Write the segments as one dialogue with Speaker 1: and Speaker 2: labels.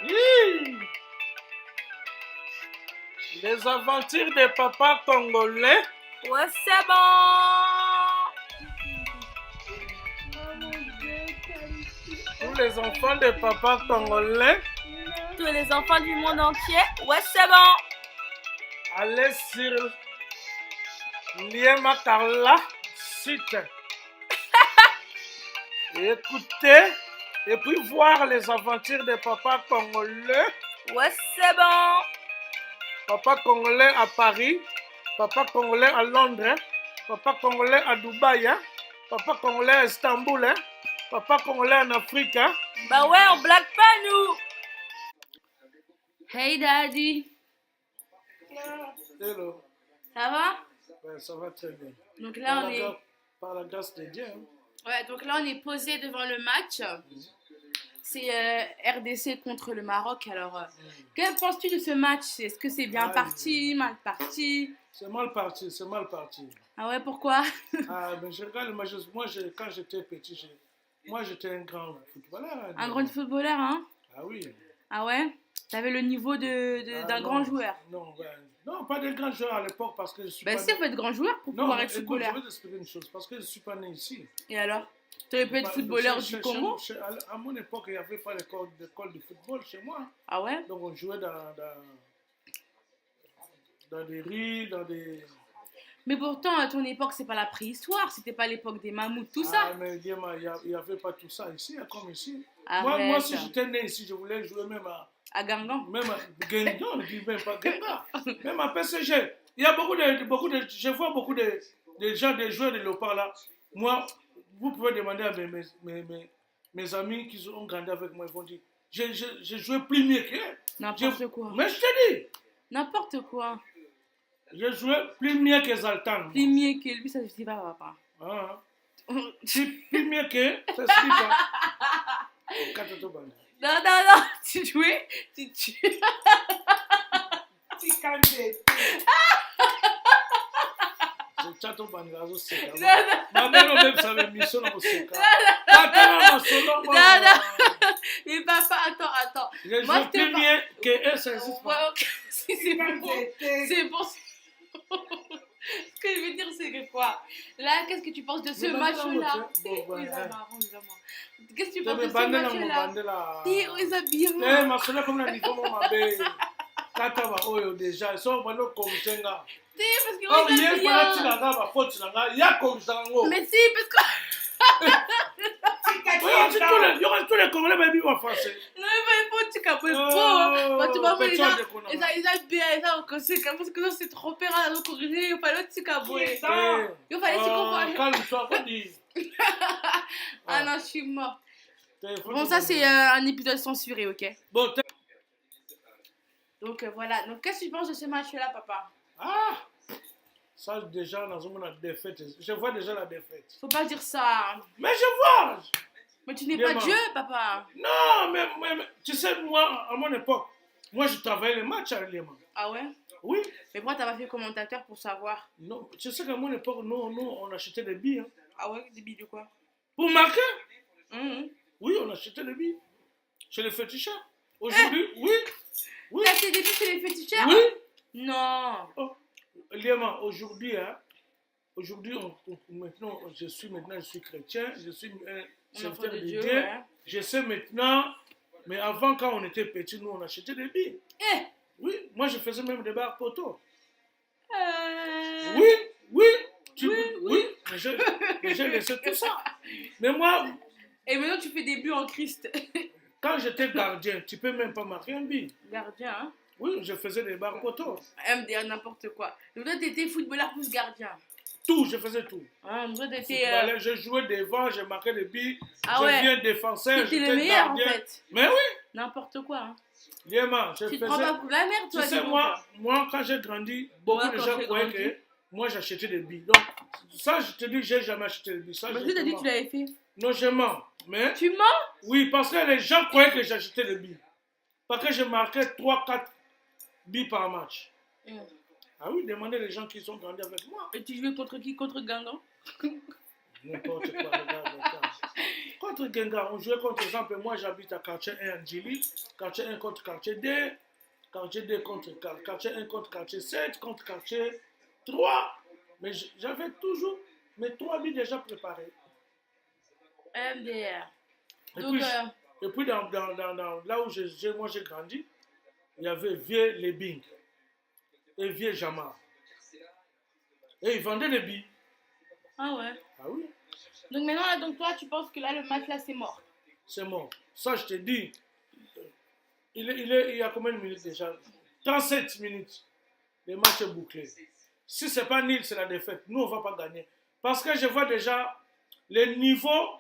Speaker 1: Hi. Les aventures des papas congolais.
Speaker 2: Ouais, c'est bon.
Speaker 1: Tous les enfants des papas congolais.
Speaker 2: Tous les enfants du monde entier. Ouais, c'est bon.
Speaker 1: Allez sur Liema Carla site. Et écoutez. Et puis voir les aventures des papas congolais.
Speaker 2: Ouais, c'est bon.
Speaker 1: Papa congolais à Paris. Papa congolais à Londres. Papa congolais à Dubaï. Papa congolais à Istanbul. Papa congolais en Afrique.
Speaker 2: Bah ouais, on blague pas, nous. Hey, daddy.
Speaker 1: Hello.
Speaker 2: Ça va?
Speaker 1: Ouais, ça va très bien.
Speaker 2: Donc là,
Speaker 1: Par la grâce de Dieu.
Speaker 2: Ouais, donc là, on est posé devant le match. C'est RDC contre le Maroc. Alors, que penses-tu de ce match? Est-ce que c'est bien parti, mal parti?
Speaker 1: C'est mal parti, c'est mal parti.
Speaker 2: Ah ouais, pourquoi?
Speaker 1: Mais je regarde le match. Moi, quand j'étais petit, moi, j'étais un grand footballeur.
Speaker 2: Un grand footballeur, hein?
Speaker 1: Ah oui.
Speaker 2: Ah ouais? T'avais le niveau d'un grand joueur?
Speaker 1: Non, pas d'un grand joueur à l'époque parce que je suis pas
Speaker 2: si, on peut être grand joueur pour pouvoir être footballeur.
Speaker 1: Je vais t'expliquer une chose. Parce que je ne suis pas né ici.
Speaker 2: Et alors? Tu aurais pu être footballeur du Congo?
Speaker 1: À mon époque, il n'y avait pas d'école de football chez moi.
Speaker 2: Ah ouais?
Speaker 1: Donc, on jouait dans des rues, dans des...
Speaker 2: Mais pourtant, à ton époque, c'est pas la préhistoire. C'était pas l'époque des mammouths, tout ça.
Speaker 1: Ah, mais il n'y avait pas tout ça ici, comme ici.
Speaker 2: Arrête.
Speaker 1: Moi, si j'étais né ici, je voulais jouer même
Speaker 2: à Gangan.
Speaker 1: Même à Gangan, ne dis même pas Gangan. Même à PCG. Il y a beaucoup de je vois beaucoup de gens, des joueurs de Léopard là. Moi, vous pouvez demander à mes amis qui ont grandi avec moi, ils vont dire, j'ai joué plus mieux qu'eux.
Speaker 2: N'importe quoi.
Speaker 1: Mais je te dis.
Speaker 2: N'importe quoi.
Speaker 1: J'ai joué plus mieux que Zaltan.
Speaker 2: Plus mieux que lui, ça ne suffit pas, papa.
Speaker 1: Ah. Plus mieux que, ça ne suffit pas.
Speaker 2: Non, tu jouais, tu tues.
Speaker 1: Tu calmes. C'est Chateau Bangazo, c'est ma mère même savait mission dans mon séca.
Speaker 2: Non. Mais papa, attends.
Speaker 1: J'ai joué plus bien que eux, ça existe pas.
Speaker 2: C'est bon. Ce que je veux dire, c'est que quoi? Là, qu'est-ce que tu penses de ce match-là? Qu'est-ce que tu penses de ce match-là?
Speaker 1: Eh, ma soeur, comme la niveau, ma belle. Kataba oyo déjà, ils sont vraiment comme Senga.
Speaker 2: Parce que oh,
Speaker 1: il y a
Speaker 2: mais si, parce que...
Speaker 1: il y aura tous les Congolais, mais ils vont français.
Speaker 2: Non, mais il faut que tu capes trop. Tu vas voir, ils ont bien, parce que c'est trop peur à nous corriger. Il fallait que tu capes. Il fallait que tu comprennes.
Speaker 1: Calme-toi, qu'on dit.
Speaker 2: Ah non, je suis morte. Bon, ça, c'est un épisode censuré, ok?
Speaker 1: Bon,
Speaker 2: donc voilà. Donc, qu'est-ce que tu penses de ce match-là, papa?
Speaker 1: Ah! Ça, déjà, dans une défaite. Je vois déjà la défaite.
Speaker 2: Faut pas dire ça.
Speaker 1: Mais je vois!
Speaker 2: Mais tu n'es pas Dieu, papa.
Speaker 1: Non, mais tu sais, moi, à mon époque, moi, je travaillais les matchs à Léman.
Speaker 2: Ah ouais?
Speaker 1: Oui.
Speaker 2: Mais pourquoi t'as pas fait commentateur pour savoir?
Speaker 1: Non, tu sais qu'à mon époque, nous, on achetait des billes. Hein.
Speaker 2: Ah ouais? Des billes de quoi?
Speaker 1: Pour marquer? Oui, on achetait des billes. Chez les féticheurs. Aujourd'hui, oui.
Speaker 2: T'as acheté des billes chez les féticheurs?
Speaker 1: Oui.
Speaker 2: Non.
Speaker 1: Oh. Léman, aujourd'hui, maintenant, je suis chrétien, je suis un serviteur de Dieu. Ouais. Je sais maintenant, mais avant, quand on était petit, nous, on achetait des billes. Oui, moi, je faisais même des barres poteaux. Oui. J'ai laissé tout ça. Mais moi...
Speaker 2: Et maintenant, tu fais des buts en Christ.
Speaker 1: Quand j'étais gardien, tu peux même pas marquer un but.
Speaker 2: Gardien, hein?
Speaker 1: Oui, je faisais des barres poteaux.
Speaker 2: MDR, n'importe quoi. Donc toi, t'étais footballeur plus gardien.
Speaker 1: Tout, je faisais tout.
Speaker 2: Ah, moi,
Speaker 1: je jouais devant, je marquais des buts.
Speaker 2: Ah ouais.
Speaker 1: Je viens défenseur,
Speaker 2: j'étais le meilleur
Speaker 1: gardien.
Speaker 2: En fait.
Speaker 1: Mais oui.
Speaker 2: N'importe quoi. Hein.
Speaker 1: Léman,
Speaker 2: tu te prends pas pour la merde, toi.
Speaker 1: Tu sais, moi, quand j'ai grandi, beaucoup de gens croyaient que moi, j'achetais des billes. Donc, ça, je te dis, j'ai jamais acheté des billes.
Speaker 2: Mais tu t'as dit que tu l'avais fait.
Speaker 1: Non, je mens. Mais...
Speaker 2: Tu mens?
Speaker 1: Oui, parce que les gens croyaient que j'achetais des billes. Parce que je marquais 3-4 billes par match. Ah oui, demandez les gens qui sont grandis avec moi.
Speaker 2: Et tu jouais contre qui? Contre Gangan?
Speaker 1: N'importe quoi, regarde. contre Gengar. On jouait contre exemple, moi j'habite à quartier 1 Angélique, quartier 1 contre quartier 2, quartier 2 contre quartier 1 contre quartier 7, contre quartier 3. Mais j'avais toujours mes 3 billes déjà préparés.
Speaker 2: MDR.
Speaker 1: Et
Speaker 2: Donc,
Speaker 1: puis là où moi j'ai grandi, il y avait Vieux Lebing et Vieux Jamar. Et ils vendaient des billes.
Speaker 2: ah ouais.
Speaker 1: Ah oui,
Speaker 2: Donc maintenant, là, donc toi, tu penses que là, le match, là, c'est mort.
Speaker 1: c'est mort. Ça, je te dis, il y a combien de minutes déjà? 37 minutes. Le match est bouclé. Si ce n'est pas nul, c'est la défaite. Nous, on ne va pas gagner. Parce que je vois déjà le niveau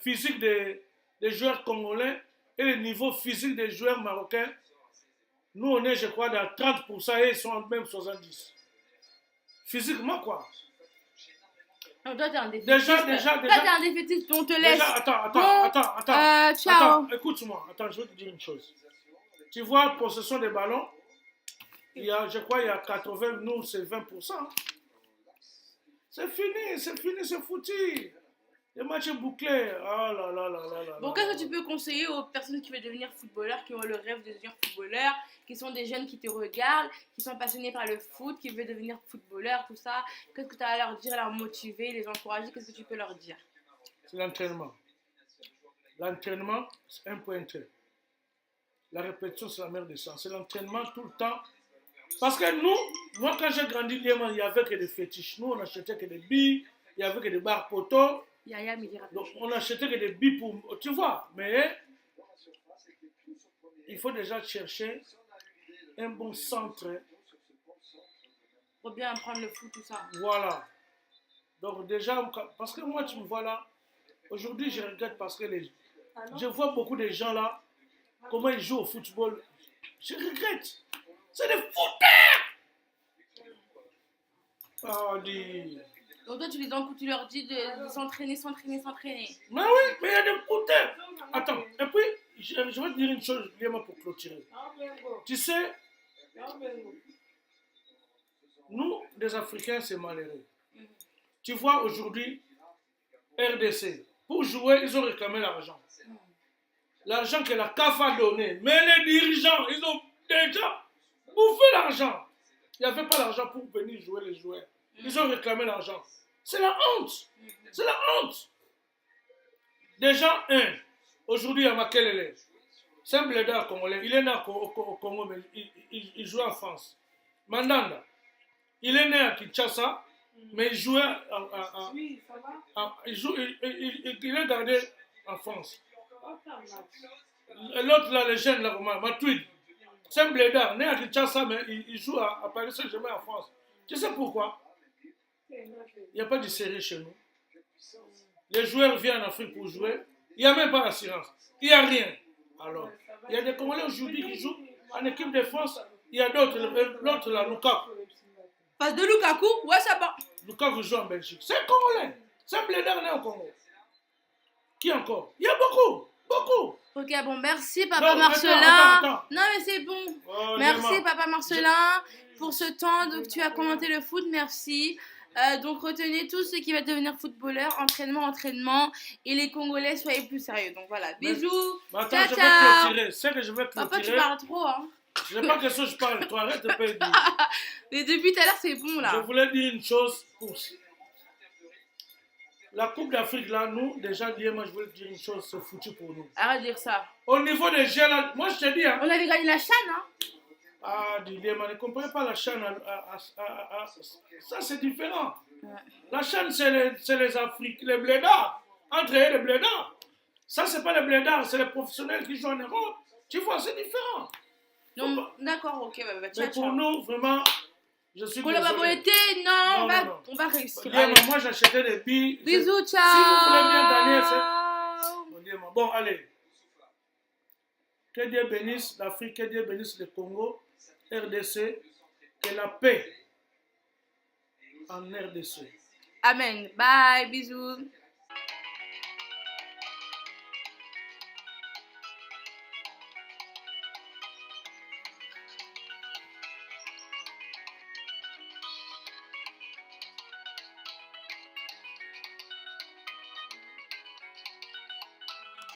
Speaker 1: physique des joueurs congolais et le niveau physique des joueurs marocains. Nous, on est, je crois, dans 30% et ils sont même 70%. Physiquement, quoi.
Speaker 2: Non, toi, t'es un défaitiste.
Speaker 1: Déjà.
Speaker 2: Toi, t'es un défaitiste, on te laisse.
Speaker 1: Déjà,
Speaker 2: Bon, ciao.
Speaker 1: Attends, écoute-moi. Attends, je vais te dire une chose. Tu vois, possession des ballons, je crois il y a 80, nous, c'est 20%. C'est fini, c'est foutu. Le match est bouclé. Ah là là là là là.
Speaker 2: Bon, qu'est-ce que tu peux conseiller aux personnes qui veulent devenir footballeurs, qui ont le rêve de devenir footballeur, qui sont des jeunes qui te regardent, qui sont passionnés par le foot, qui veulent devenir footballeur, tout ça? Qu'est-ce que tu as à leur dire, leur motiver, les encourager? Qu'est-ce que tu peux leur dire?
Speaker 1: C'est l'entraînement. L'entraînement, c'est un point trait. La répétition, c'est la mère des sciences. C'est l'entraînement tout le temps. Parce que nous, moi quand j'ai grandi, il n'y avait que des fétiches. Nous, on achetait que des billes, il n'y avait que des barres poteaux.
Speaker 2: Yaya me dira.
Speaker 1: Donc, on achetait que des billes pour... Tu vois, mais il faut déjà chercher un bon centre.
Speaker 2: Pour bien apprendre le foot, tout ça.
Speaker 1: Voilà. Donc déjà, parce que moi, tu me vois là, aujourd'hui, je regrette parce que je vois beaucoup de gens là, comment ils jouent au football. Je regrette. C'est des footeurs. Ah, dis...
Speaker 2: Donc toi, tu leur dis de s'entraîner.
Speaker 1: Mais oui, mais il y a des footeurs. Attends, et puis, je vais te dire une chose, Liam, pour clôturer. Tu sais, nous, les Africains, c'est malheureux. Tu vois, aujourd'hui, RDC, pour jouer, ils ont réclamé l'argent. L'argent que la CAF a donné. Mais les dirigeants, ils ont déjà bouffé l'argent. Il n'y avait pas l'argent pour venir jouer les joueurs. Ils ont réclamé l'argent. C'est la honte. C'est la honte. Déjà, aujourd'hui, à Makelele, c'est un blédard congolais. Il est né au Congo, mais il joue en France. Mandanda, il est né à Kinshasa, mais il jouait il est gardé en France. L'autre, là, le jeune, là, Matuid, c'est un blédard, né à Kinshasa, mais il joue à Paris Saint-Germain en France. Tu sais pourquoi? Il n'y a pas de série chez nous. Les joueurs viennent en Afrique pour jouer. Il n'y a même pas d'assurance. Il n'y a rien. Alors, il y a des Congolais aujourd'hui qui jouent en équipe de France. Il y a d'autres, l'autre là, Lukaku.
Speaker 2: Passe de Lukaku, ouais, ça va.
Speaker 1: Lukaku joue en Belgique. C'est un Congolais. C'est un blédard né au Congo. Qui encore? Il y a beaucoup. Beaucoup.
Speaker 2: Ok, bon, merci Papa
Speaker 1: Non,
Speaker 2: Marcelin.
Speaker 1: attends.
Speaker 2: Non, mais c'est bon.
Speaker 1: Oh,
Speaker 2: Merci Papa Marcelin pour ce temps. Donc, tu as commenté le foot, merci. Donc, retenez tout ce qui va devenir footballeur, entraînement. Et les Congolais, soyez plus sérieux. Donc, voilà, bisous.
Speaker 1: Attends,
Speaker 2: ciao,
Speaker 1: je vais
Speaker 2: ciao.
Speaker 1: clôturer. C'est que je vais clôturer.
Speaker 2: Papa, tu parles trop, hein.
Speaker 1: Je n'ai pas question, je parle. Toi, arrête de payer.
Speaker 2: Mais depuis tout à l'heure, c'est bon, là.
Speaker 1: Je voulais dire une chose. La Coupe d'Afrique, là, nous, déjà, moi, je voulais dire une chose, c'est foutu pour nous.
Speaker 2: Arrête de dire ça.
Speaker 1: Au niveau des jeunes, moi, je te dis, hein.
Speaker 2: On avait gagné la CHAN, hein.
Speaker 1: Ah, Didier, ne comparez pas la chaîne ça, c'est différent. Ouais. La chaîne, c'est les Africains, les blédards. Entre eux, les blédards. Ça, c'est pas les blédards, c'est les professionnels qui jouent en Europe. Tu vois, c'est différent.
Speaker 2: Donc, d'accord, ok, bah,
Speaker 1: mais pour nous, vraiment, je suis
Speaker 2: pour la babouetté, non, on va réussir.
Speaker 1: Moi, j'achetais des billes.
Speaker 2: Bisous, ciao.
Speaker 1: Si vous voulez bien gagner, c'est... Bon, allez. Que Dieu bénisse l'Afrique, que Dieu bénisse le Congo, RDC, que la paix en RDC.
Speaker 2: Amen. Bye, bisous.